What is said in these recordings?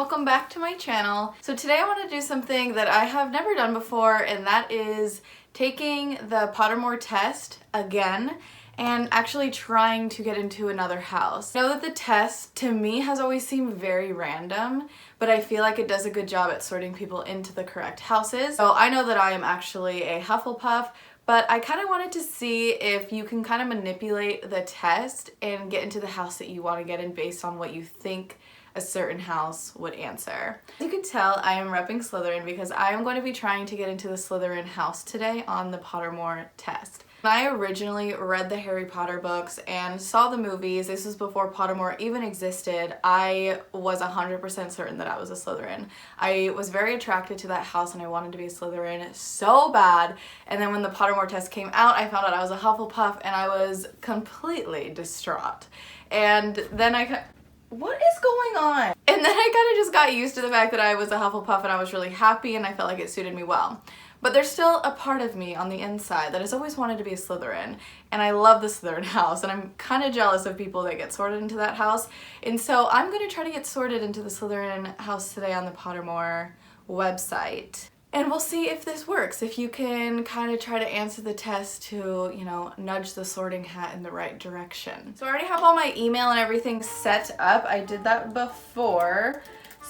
welcome back to my channel. So today I want to do something that I have never done before, and that is taking the Pottermore test again and actually trying to get into another house. I know that the test to me has always seemed very random, but I feel like it does a good job at sorting people into the correct houses. So I know that I am actually a Hufflepuff, but I kind of wanted to see if you can kind of manipulate the test and get into the house that you want to get in based on what you think a certain house would answer. As you can tell, I am repping Slytherin because I am going to be trying to get into the Slytherin house today on the Pottermore test. When I originally read the Harry Potter books and saw the movies, this was before Pottermore even existed, I was 100% certain that I was a Slytherin. I was very attracted to that house and I wanted to be a Slytherin so bad. And then when the Pottermore test came out, I found out I was a Hufflepuff and I was completely distraught. And then what is going on? And then I kind of just got used to the fact that I was a Hufflepuff and I was really happy and I felt like it suited me well. But there's still a part of me on the inside that has always wanted to be a Slytherin, and I love the Slytherin house, and I'm kind of jealous of people that get sorted into that house. And so I'm going to try to get sorted into the Slytherin house today on the Pottermore website. And we'll see if this works, if you can kind of try to answer the test to, you know, nudge the sorting hat in the right direction. So I already have all my email and everything set up. I did that before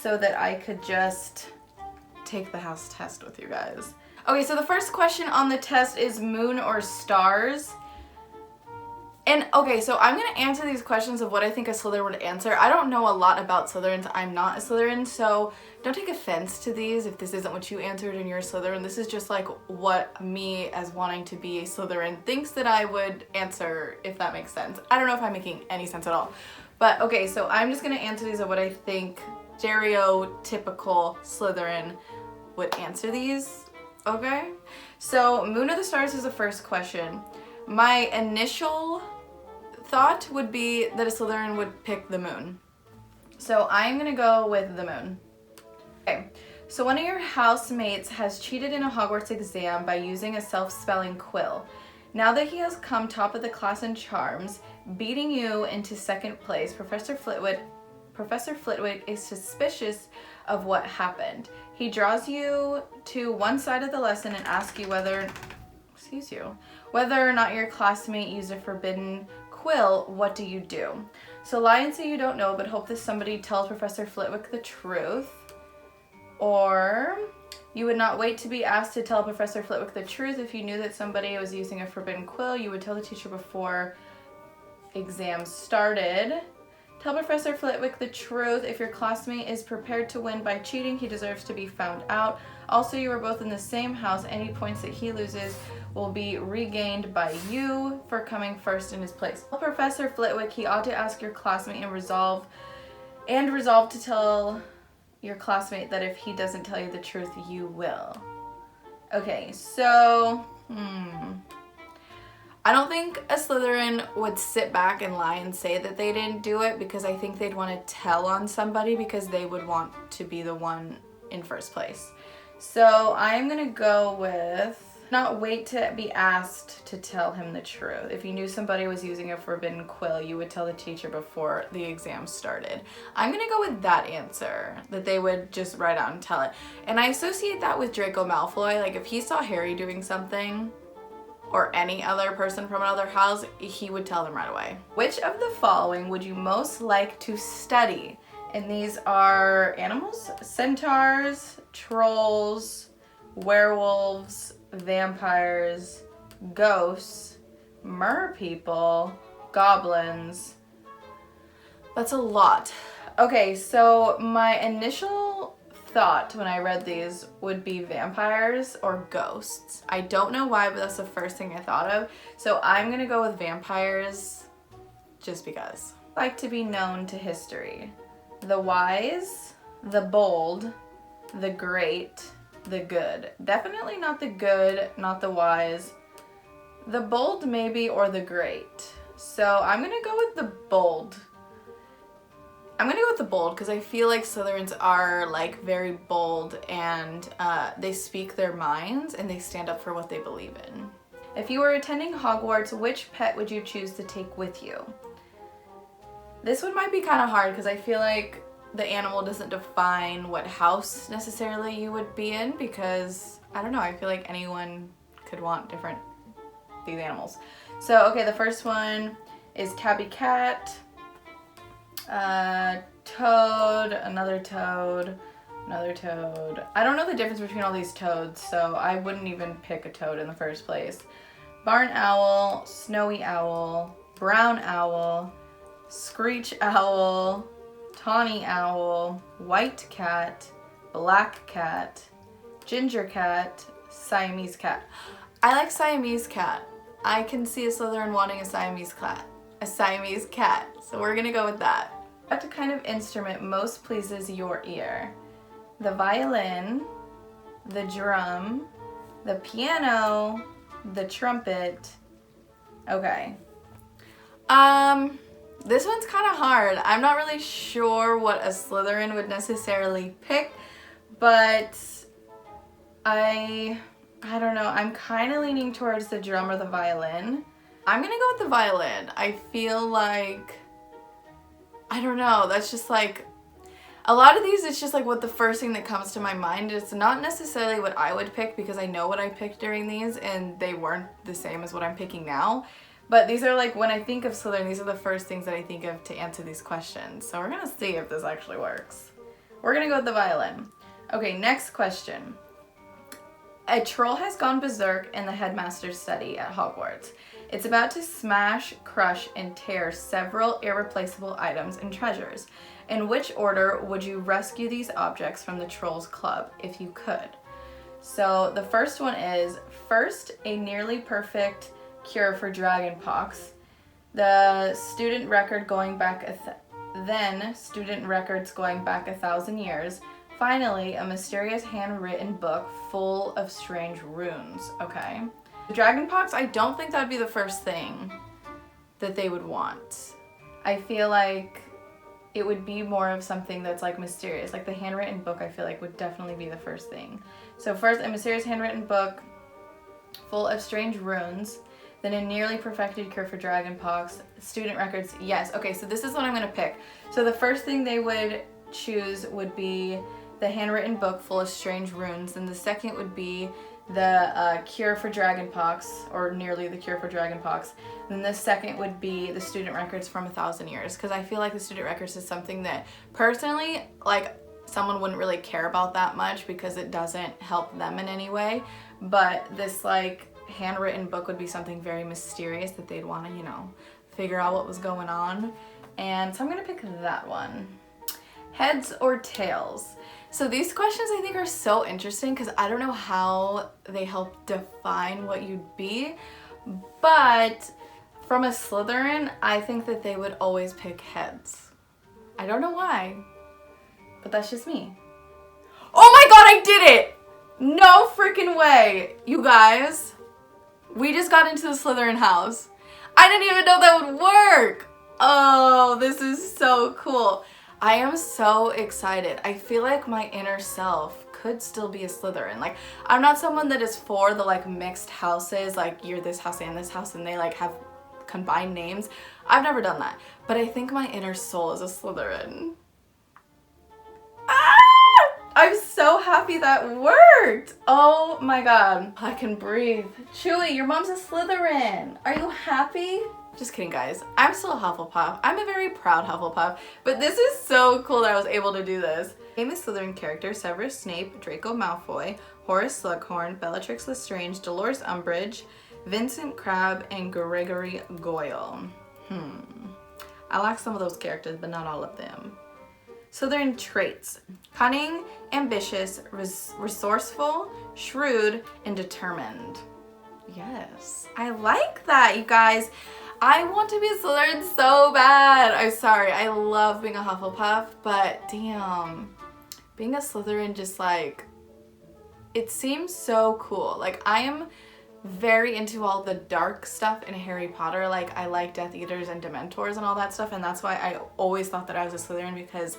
so that I could just take the house test with you guys. Okay, so the first question on the test is moon or stars. And okay, so I'm gonna answer these questions of what I think a Slytherin would answer. I don't know a lot about Slytherins. I'm not a Slytherin, so don't take offense to these if this isn't what you answered and you're a Slytherin. This is just like what me as wanting to be a Slytherin thinks that I would answer, if that makes sense. I don't know if I'm making any sense at all. But okay, so I'm just gonna answer these of what I think stereotypical Slytherin would answer these. Okay, so moon or the stars is the first question. My initial thought would be that a Slytherin would pick the moon. So I'm gonna go with the moon. Okay, so one of your housemates has cheated in a Hogwarts exam by using a self-spelling quill. Now that he has come top of the class in charms, beating you into second place, Professor Flitwick is suspicious of what happened. He draws you to one side of the lesson and asks you whether or not your classmate used a forbidden quill. What do you do? So lie and say you don't know, but hope that somebody tells Professor Flitwick the truth. Or you would not wait to be asked to tell Professor Flitwick the truth. If you knew that somebody was using a forbidden quill, you would tell the teacher before exams started. Tell Professor Flitwick the truth. If your classmate is prepared to win by cheating, he deserves to be found out. Also, you are both in the same house. Any points that he loses will be regained by you for coming first in his place. Tell Professor Flitwick he ought to ask your classmate and resolve to tell your classmate that if he doesn't tell you the truth, you will. Okay, so, I don't think a Slytherin would sit back and lie and say that they didn't do it, because I think they'd want to tell on somebody because they would want to be the one in first place. So I'm gonna go with not wait to be asked to tell him the truth. If you knew somebody was using a forbidden quill, you would tell the teacher before the exam started. I'm gonna go with that answer, that they would just write out and tell it. And I associate that with Draco Malfoy. Like if he saw Harry doing something, or any other person from another house, he would tell them right away. Which of the following would you most like to study? And these are animals, centaurs, trolls, werewolves, vampires, ghosts, merpeople, goblins. That's a lot. Okay, so my initial thought when I read these would be vampires or ghosts. I don't know why, but that's the first thing I thought of. So I'm gonna go with vampires just because. I like to be known to history. The wise, the bold, the great, the good. Definitely not the good, not the wise. The bold maybe, or the great. So I'm gonna go with the bold. Because I feel like Slytherins are like very bold and they speak their minds and they stand up for what they believe in. If you were attending Hogwarts, which pet would you choose to take with you? This one might be kind of hard because I feel like the animal doesn't define what house necessarily you would be in, because I don't know, I feel like anyone could want these animals. So okay, the first one is tabby cat, toad, another toad, another toad. I don't know the difference between all these toads, so I wouldn't even pick a toad in the first place. Barn owl, snowy owl, brown owl, screech owl, tawny owl, white cat, black cat, ginger cat, Siamese cat. I like Siamese cat. I can see a Slytherin wanting a Siamese cat. A Siamese cat. So we're gonna go with that. What kind of instrument most pleases your ear? The violin, the drum, the piano, the trumpet. Okay. This one's kind of hard. I'm not really sure what a Slytherin would necessarily pick, but I don't know. I'm kind of leaning towards the drum or the violin. I'm gonna go with the violin. I feel like, I don't know, that's just like, a lot of these, it's just like what the first thing that comes to my mind. It's not necessarily what I would pick, because I know what I picked during these and they weren't the same as what I'm picking now. But these are like, when I think of Slytherin, these are the first things that I think of to answer these questions. So we're gonna see if this actually works. We're gonna go with the violin. Okay, next question. A troll has gone berserk in the headmaster's study at Hogwarts. It's about to smash, crush, and tear several irreplaceable items and treasures. In which order would you rescue these objects from the troll's club, if you could? So the first one is, first, a nearly perfect cure for dragonpox. The student record going back then student records going back 1,000 years. Finally, a mysterious handwritten book full of strange runes. Okay. The dragonpox, I don't think that would be the first thing that they would want. I feel like it would be more of something that's like mysterious. Like the handwritten book, I feel like would definitely be the first thing. So first, a mysterious handwritten book full of strange runes. Then a nearly perfected cure for dragonpox. Student records, yes. Okay, so this is what I'm gonna pick. So the first thing they would choose would be the handwritten book full of strange runes. And the second would be the cure for dragonpox, or nearly the cure for dragonpox. And then the second would be the student records from 1,000 years, because I feel like the student records is something that personally, like, someone wouldn't really care about that much because it doesn't help them in any way. But this like handwritten book would be something very mysterious that they'd want to, you know, figure out what was going on. And so I'm gonna pick that one. Heads or tails? So these questions I think are so interesting because I don't know how they help define what you'd be, but from a Slytherin, I think that they would always pick heads. I don't know why, but that's just me. Oh my god, I did it! No freaking way! You guys, we just got into the Slytherin house. I didn't even know that would work! Oh, this is so cool. I am so excited. I feel like my inner self could still be a Slytherin. Like, I'm not someone that is for the like mixed houses, like you're this house and this house and they like have combined names. I've never done that. But I think my inner soul is a Slytherin. Ah! I'm so happy that worked. Oh my god. I can breathe. Chewy, your mom's a Slytherin. Are you happy? Just kidding, guys. I'm still a Hufflepuff. I'm a very proud Hufflepuff, but this is so cool that I was able to do this. Famous Slytherin characters: Severus Snape, Draco Malfoy, Horace Slughorn, Bellatrix Lestrange, Dolores Umbridge, Vincent Crabbe, and Gregory Goyle. I like some of those characters, but not all of them. Slytherin traits: cunning, ambitious, resourceful, shrewd, and determined. Yes, I like that, you guys. I want to be a Slytherin so bad. I'm sorry, I love being a Hufflepuff, but damn, being a Slytherin just like, it seems so cool. Like, I am very into all the dark stuff in Harry Potter. Like, I like Death Eaters and Dementors and all that stuff, and that's why I always thought that I was a Slytherin, because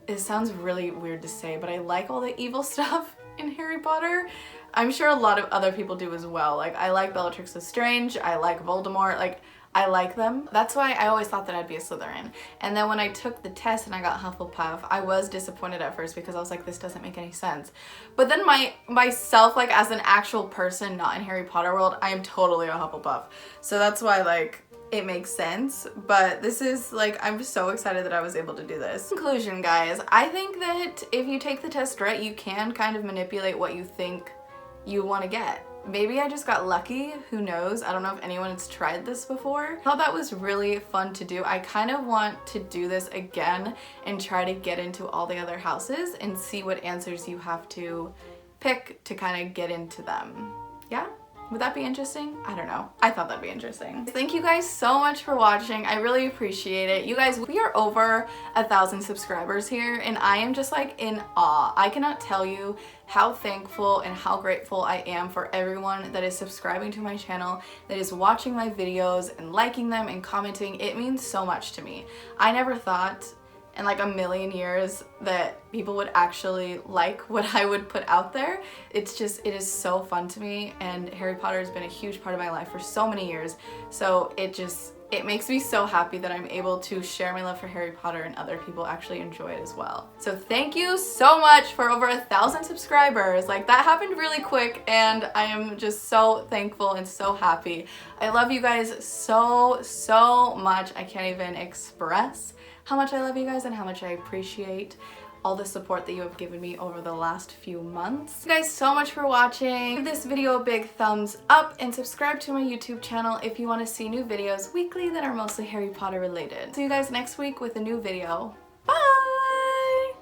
it sounds really weird to say, but I like all the evil stuff in Harry Potter. I'm sure a lot of other people do as well. Like, I like Bellatrix Lestrange, I like Voldemort, like, I like them. That's why I always thought that I'd be a Slytherin. And then when I took the test and I got Hufflepuff, I was disappointed at first because I was like, this doesn't make any sense. But then myself, like as an actual person not in Harry Potter world, I am totally a Hufflepuff. So that's why like it makes sense. But this is like, I'm so excited that I was able to do this. Conclusion, guys, I think that if you take the test right, you can kind of manipulate what you think you want to get. Maybe I just got lucky, who knows? I don't know if anyone has tried this before. I thought that was really fun to do. I kind of want to do this again and try to get into all the other houses and see what answers you have to pick to kind of get into them. Yeah? Would that be interesting? I don't know. I thought that'd be interesting. Thank you guys so much for watching. I really appreciate it. You guys, we are over 1,000 subscribers here and I am just like in awe. I cannot tell you how thankful and how grateful I am for everyone that is subscribing to my channel, that is watching my videos and liking them and commenting. It means so much to me. I never thought in like a million years that people would actually like what I would put out there. It's just, it is so fun to me, and Harry Potter has been a huge part of my life for so many years. So it makes me so happy that I'm able to share my love for Harry Potter and other people actually enjoy it as well. So thank you so much for over 1,000 subscribers. Like that happened really quick and I am just so thankful and so happy. I love you guys so, so much. I can't even express how much I love you guys and how much I appreciate all the support that you have given me over the last few months. Thank you guys so much for watching. Give this video a big thumbs up and subscribe to my YouTube channel if you want to see new videos weekly that are mostly Harry Potter related. See you guys next week with a new video. Bye!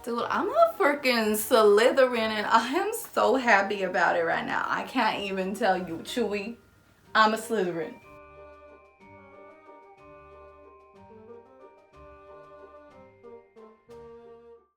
Dude, I'm a freaking Slytherin and I am so happy about it right now. I can't even tell you, Chewy. I'm a Slytherin.